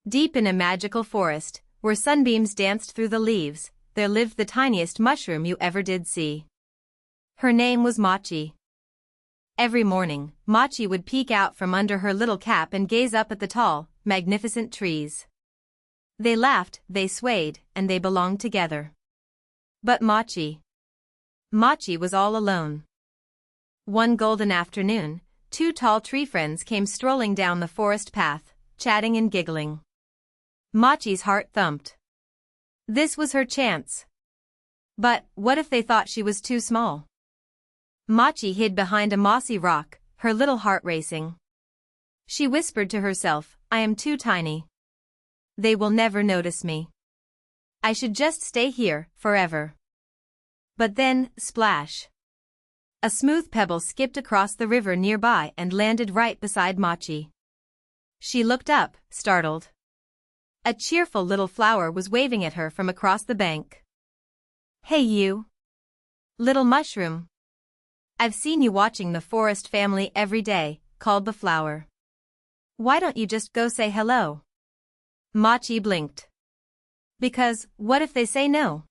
Deep in a magical forest, where sunbeams danced through the leaves, there lived the tiniest mushroom you ever did see. Her name was Mochi. Every morning, Mochi would peek out from under her little cap and gaze up at the tall, magnificent trees. They laughed, they swayed, and they belonged together. But Mochi was all alone. One golden afternoon, two tall tree friends came strolling down the forest path, chatting and giggling. Mochi's heart thumped. This was her chance. But what if they thought she was too small? Mochi hid behind a mossy rock, her little heart racing. She whispered to herself, I am too tiny. They will never notice me. I should just stay here, forever. But then, splash. A smooth pebble skipped across the river nearby and landed right beside Mochi. She looked up, startled. A cheerful little flower was waving at her from across the bank. Hey you! Little mushroom! I've seen you watching the forest family every day, called the flower. Why don't you just go say hello? Mochi blinked. Because, what if they say no?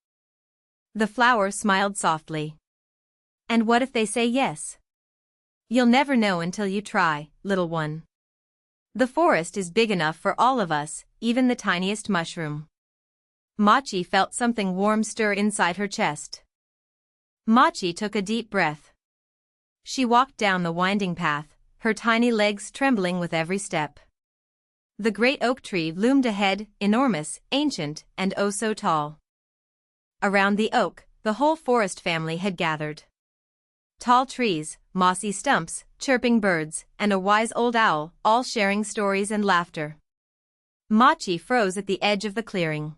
The flower smiled softly. And what if they say yes? You'll never know until you try, little one. The forest is big enough for all of us, even the tiniest mushroom. Mochi felt something warm stir inside her chest. Mochi took a deep breath. She walked down the winding path, her tiny legs trembling with every step. The great oak tree loomed ahead, enormous, ancient, and oh so tall. Around the oak, the whole forest family had gathered. Tall trees, mossy stumps, chirping birds, and a wise old owl, all sharing stories and laughter. Mochi froze at the edge of the clearing.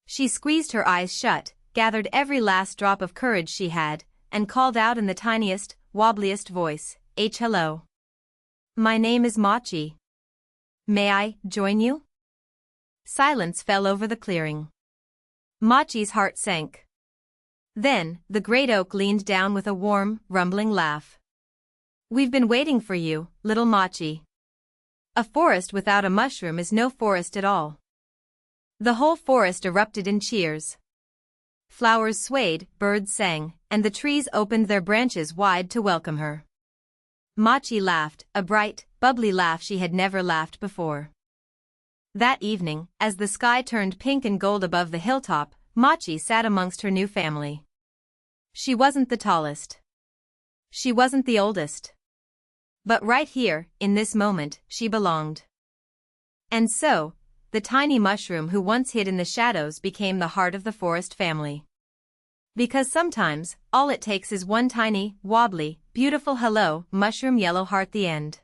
She squeezed her eyes shut, gathered every last drop of courage she had, and called out in the tiniest, wobbliest voice, hello. My name is Mochi. May I join you? Silence fell over the clearing. Mochi's heart sank. Then, the great oak leaned down with a warm, rumbling laugh. We've been waiting for you, little Mochi. A forest without a mushroom is no forest at all. The whole forest erupted in cheers. Flowers swayed, birds sang, and the trees opened their branches wide to welcome her. Mochi laughed, a bright, bubbly laugh she had never laughed before. That evening, as the sky turned pink and gold above the hilltop, Mochi sat amongst her new family. She wasn't the tallest. She wasn't the oldest. But right here, in this moment, she belonged. And so, the tiny mushroom who once hid in the shadows became the heart of the forest family. Because sometimes, all it takes is one tiny, wobbly, beautiful hello, mushroom yellow heart. The end.